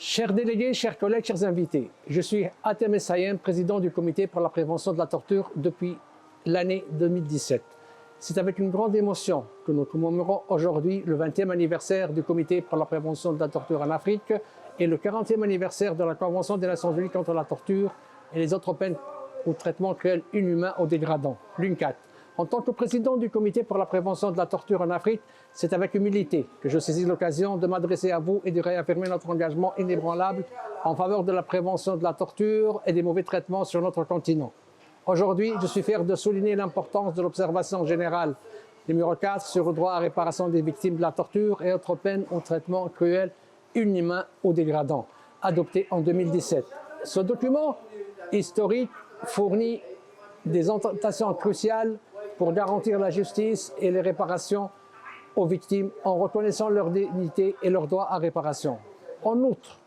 Chers délégués, chers collègues, chers invités, je suis Hatem Essayem, président du comité pour la prévention de la torture depuis l'année 2017. C'est avec une grande émotion que nous commémorons aujourd'hui le 20e anniversaire du comité pour la prévention de la torture en Afrique et le 40e anniversaire de la Convention des Nations Unies contre la torture et les autres peines ou traitements cruels, inhumains ou dégradants, l'UNCAT. En tant que président du comité pour la prévention de la torture en Afrique, c'est avec humilité que je saisis l'occasion de m'adresser à vous et de réaffirmer notre engagement inébranlable en faveur de la prévention de la torture et des mauvais traitements sur notre continent. Aujourd'hui, je suis fier de souligner l'importance de l'observation générale numéro 4 sur le droit à réparation des victimes de la torture et autres peines ou traitements cruels, inhumains ou dégradants, adopté en 2017. Ce document historique fournit des orientations cruciales pour garantir la justice et les réparations aux victimes en reconnaissant leur dignité et leur droit à réparation. En outre,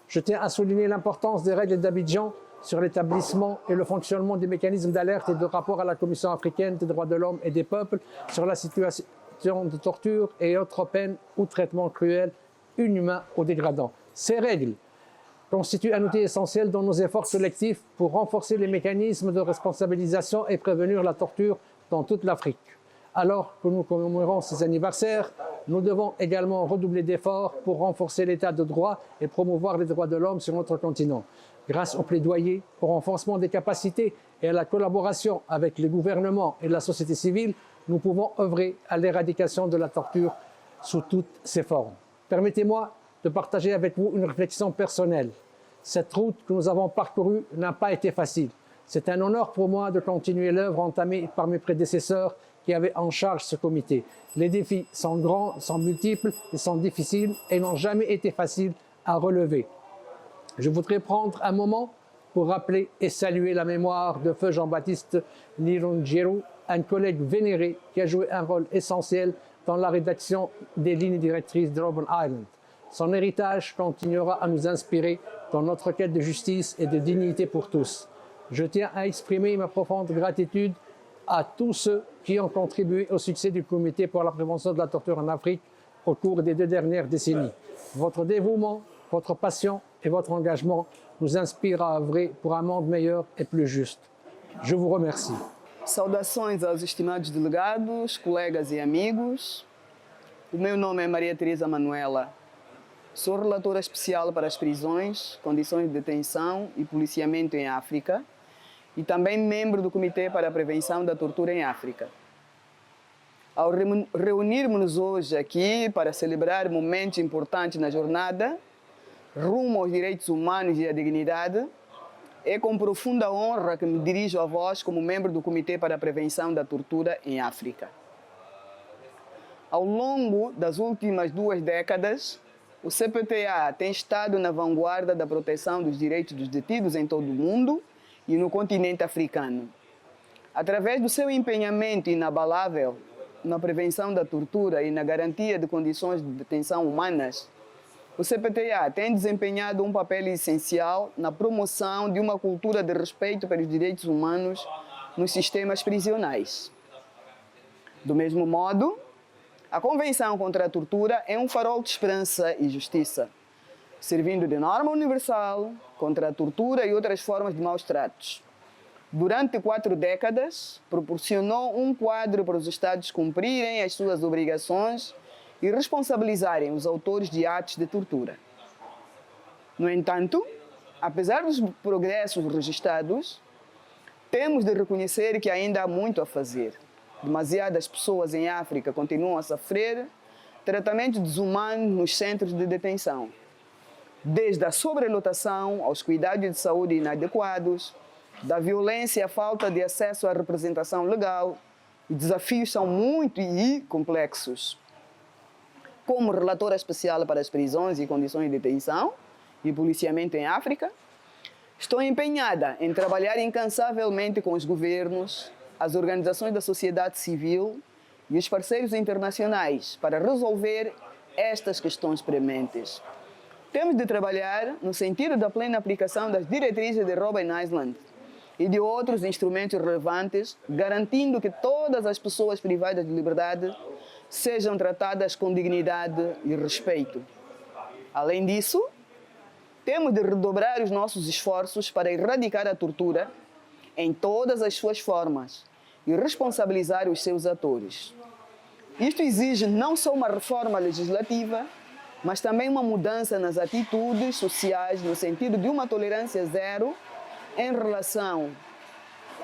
je tiens à souligner l'importance des règles d'Abidjan sur l'établissement et le fonctionnement des mécanismes d'alerte et de rapport à la Commission africaine des droits de l'homme et des peuples sur la situation de torture et autres peines ou traitements cruels, inhumains ou dégradants. Ces règles constituent un outil essentiel dans nos efforts collectifs pour renforcer les mécanismes de responsabilisation et prévenir la torture dans toute l'Afrique. Alors que nous commémorons ces anniversaires, nous devons également redoubler d'efforts pour renforcer l'état de droit et promouvoir les droits de l'homme sur notre continent. Grâce au plaidoyer, au renforcement des capacités et à la collaboration avec les gouvernements et la société civile, nous pouvons œuvrer à l'éradication de la torture sous toutes ses formes. Permettez-moi de partager avec vous une réflexion personnelle. Cette route que nous avons parcourue n'a pas été facile. C'est un honneur pour moi de continuer l'œuvre entamée par mes prédécesseurs qui avaient en charge ce comité. Les défis sont grands, sont multiples et sont difficiles et n'ont jamais été faciles à relever. Je voudrais prendre un moment pour rappeler et saluer la mémoire de feu Jean-Baptiste Nirunjeru, un collègue vénéré qui a joué un rôle essentiel dans la rédaction des lignes directrices de Robben Island. Son héritage continuera à nous inspirer dans notre quête de justice et de dignité pour tous. Je tiens à exprimer ma profonde gratitude à tous ceux qui ont contribué au succès du comité pour la prévention de la torture en Afrique au cours des 2 dernières décennies. Votre dévouement, votre passion et votre engagement nous inspirent à œuvrer pour un monde meilleur et plus juste. Je vous remercie. Saudações aos estimados delegados, colegas e amigos. O meu nome é Maria Teresa Manuela. Sou relatora especial para as prisões, condições de detenção e policiamento em África e também membro do Comitê para a Prevenção da Tortura em África. Ao reunirmos-nos hoje aqui para celebrar momentos importantes na jornada rumo aos direitos humanos e à dignidade, é com profunda honra que me dirijo a vós como membro do Comitê para a Prevenção da Tortura em África. Ao longo das últimas 2 décadas, o CPTA tem estado na vanguarda da proteção dos direitos dos detidos em todo o mundo e no continente africano. Através do seu empenhamento inabalável na prevenção da tortura e na garantia de condições de detenção humanas, o CPTA tem desempenhado um papel essencial na promoção de uma cultura de respeito pelos direitos humanos nos sistemas prisionais. Do mesmo modo, a Convenção contra a Tortura é um farol de esperança e justiça, servindo de norma universal contra a tortura e outras formas de maus tratos. Durante 4 décadas, proporcionou um quadro para os Estados cumprirem as suas obrigações e responsabilizarem os autores de atos de tortura. No entanto, apesar dos progressos registrados, temos de reconhecer que ainda há muito a fazer. Demasiadas pessoas em África continuam a sofrer tratamento desumano nos centros de detenção, desde a sobrelotação aos cuidados de saúde inadequados, da violência à falta de acesso à representação legal. Os desafios são muito e complexos. Como relatora especial para as prisões e condições de detenção e policiamento em África, estou empenhada em trabalhar incansavelmente com os governos, as organizações da sociedade civil e os parceiros internacionais para resolver estas questões prementes. Temos de trabalhar no sentido da plena aplicação das diretrizes de Robben Island e de outros instrumentos relevantes, garantindo que todas as pessoas privadas de liberdade sejam tratadas com dignidade e respeito. Além disso, temos de redobrar os nossos esforços para erradicar a tortura em todas as suas formas e responsabilizar os seus atores. Isto exige não só uma reforma legislativa, mas também uma mudança nas atitudes sociais no sentido de uma tolerância zero em relação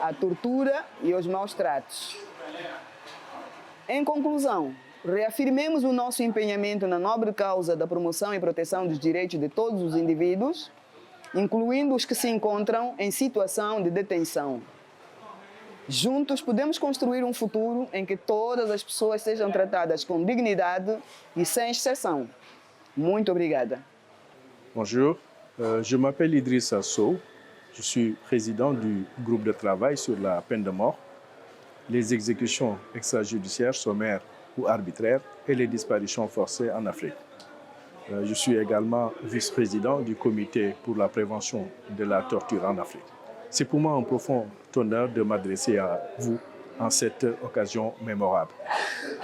à tortura e aos maus tratos. Em conclusão, reafirmemos o nosso empenhamento na nobre causa da promoção e proteção dos direitos de todos os indivíduos, incluindo os que se encontram em situação de detenção. Juntos podemos construir um futuro em que todas as pessoas sejam tratadas com dignidade e sem exceção. Muito obrigada. Bonjour, je m'appelle Idrissa Sow. Je suis président du groupe de travail sur la peine de mort, les exécutions extrajudiciaires, sommaires ou arbitraires et les disparitions forcées en Afrique. Je suis également vice-président du comité pour la prévention de la torture en Afrique. C'est pour moi un profond honneur de m'adresser à vous en cette occasion mémorable.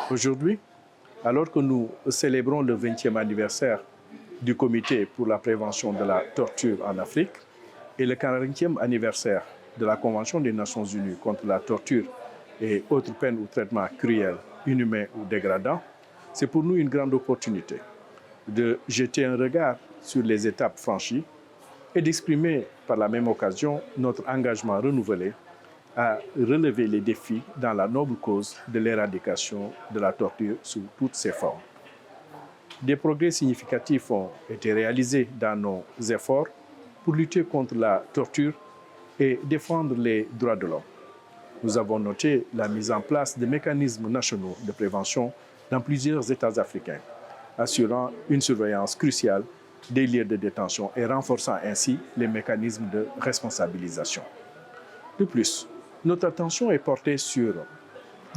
Aujourd'hui, alors que nous célébrons le 20e anniversaire du comité pour la prévention de la torture en Afrique et le 40e anniversaire de la Convention des Nations Unies contre la torture et autres peines ou traitements cruels, inhumains ou dégradants, c'est pour nous une grande opportunité de jeter un regard sur les étapes franchies et d'exprimer par la même occasion notre engagement renouvelé à relever les défis dans la noble cause de l'éradication de la torture sous toutes ses formes. Des progrès significatifs ont été réalisés dans nos efforts pour lutter contre la torture et défendre les droits de l'homme. Nous avons noté la mise en place de mécanismes nationaux de prévention dans plusieurs États africains, assurant une surveillance cruciale des lieux de détention et renforçant ainsi les mécanismes de responsabilisation. De plus, notre attention est portée sur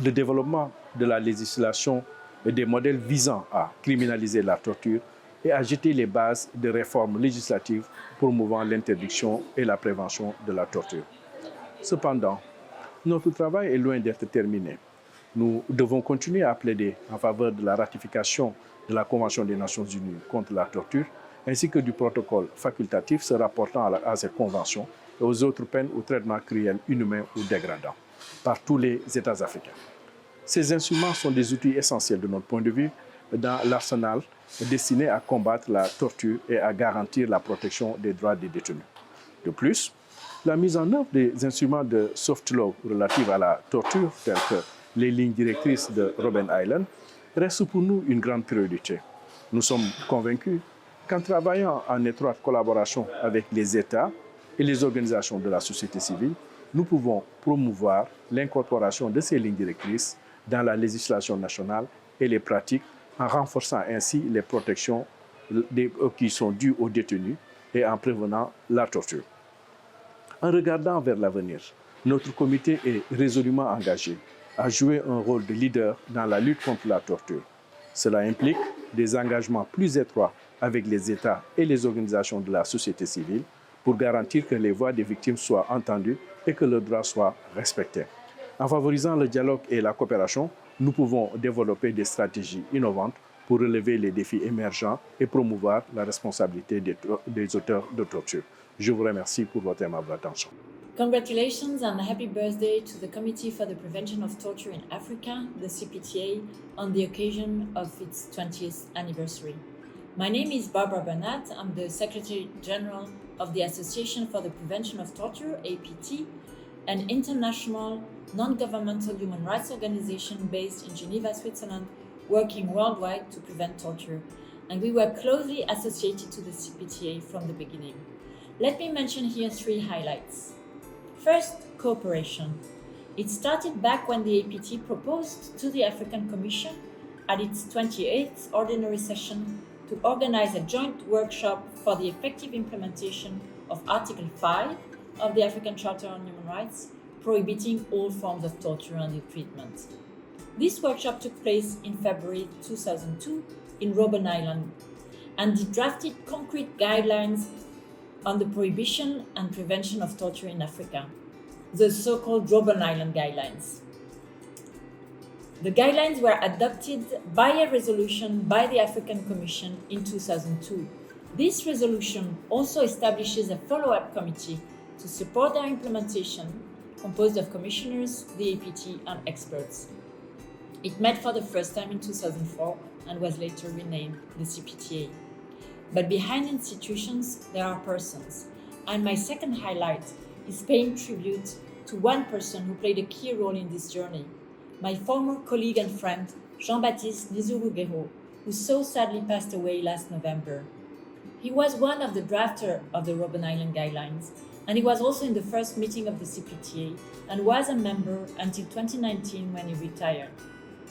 le développement de la législation et des modèles visant à criminaliser la torture et à jeter les bases de réformes législatives promouvant l'interdiction et la prévention de la torture. Cependant, notre travail est loin d'être terminé. Nous devons continuer à plaider en faveur de la ratification de la Convention des Nations Unies contre la torture, ainsi que du protocole facultatif se rapportant à cette convention et aux autres peines ou traitements cruels, inhumains ou dégradants par tous les États africains. Ces instruments sont des outils essentiels de notre point de vue dans l'arsenal destiné à combattre la torture et à garantir la protection des droits des détenus. De plus, la mise en œuvre des instruments de soft law relatifs à la torture, tels que les lignes directrices de Robben Island, reste pour nous une grande priorité. Nous sommes convaincus qu'en travaillant en étroite collaboration avec les États et les organisations de la société civile, nous pouvons promouvoir l'incorporation de ces lignes directrices dans la législation nationale et les pratiques en renforçant ainsi les protections qui sont dues aux détenus et en prévenant la torture. En regardant vers l'avenir, notre comité est résolument engagé à jouer un rôle de leader dans la lutte contre la torture. Cela implique des engagements plus étroits avec les États et les organisations de la société civile pour garantir que les voix des victimes soient entendues et que leurs droits soient respectés. En favorisant le dialogue et la coopération, nous pouvons développer des stratégies innovantes pour relever les défis émergents et promouvoir la responsabilité des auteurs de torture. Je vous remercie pour votre aimable attention. Congratulations and happy birthday to the Committee for the Prevention of Torture in Africa, the CPTA, on the occasion of its 20th anniversary. My name is Barbara Bernat. I'm the Secretary General of the Association for the Prevention of Torture, APT, an international non-governmental human rights organization based in Geneva, Switzerland, working worldwide to prevent torture. And we were closely associated to the CPTA from the beginning. Let me mention here 3 highlights. First, cooperation. It started back when the APT proposed to the African Commission at its 28th ordinary session to organize a joint workshop for the effective implementation of Article 5 of the African Charter on Human Rights, prohibiting all forms of torture and ill treatment. This workshop took place in February 2002 in Robben Island, and it drafted concrete guidelines on the prohibition and prevention of torture in Africa, the so-called Robben Island Guidelines. The guidelines were adopted by a resolution by the African Commission in 2002, This resolution also establishes a follow-up committee to support their implementation, composed of commissioners, the APT, and experts. It met for the first time in 2004 and was later renamed the CPTA. But behind institutions, there are persons. And my second highlight is paying tribute to one person who played a key role in this journey, my former colleague and friend, Jean-Baptiste Nizurugero, who so sadly passed away last November. He was one of the drafters of the Robben Island Guidelines, and he was also in the first meeting of the CPTA and was a member until 2019 when he retired.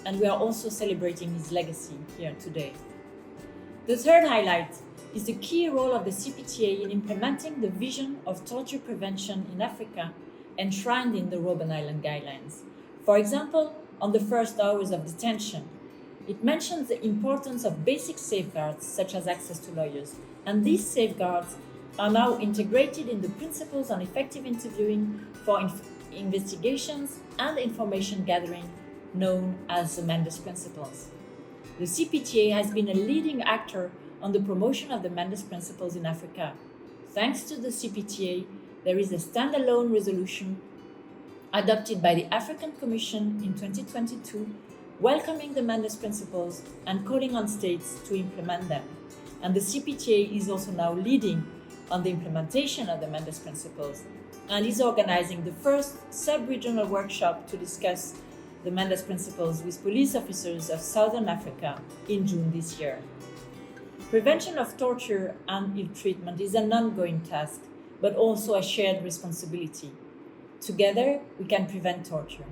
And we are also celebrating his legacy here today. The third highlight is the key role of the CPTA in implementing the vision of torture prevention in Africa enshrined in the Robben Island Guidelines. For example, on the first hours of detention, it mentions the importance of basic safeguards such as access to lawyers, and these safeguards are now integrated in the principles on effective interviewing for investigations and information gathering known as the Mendes Principles. The CPTA has been a leading actor on the promotion of the Mendes Principles in Africa. Thanks to the CPTA, there is a standalone resolution adopted by the African Commission in 2022, welcoming the Mendes Principles and calling on states to implement them. And the CPTA is also now leading on the implementation of the Mendes Principles and is organizing the first sub-regional workshop to discuss the Mendes Principles with police officers of Southern Africa in June this year. Prevention of torture and ill treatment is an ongoing task, but also a shared responsibility. Together, we can prevent torture.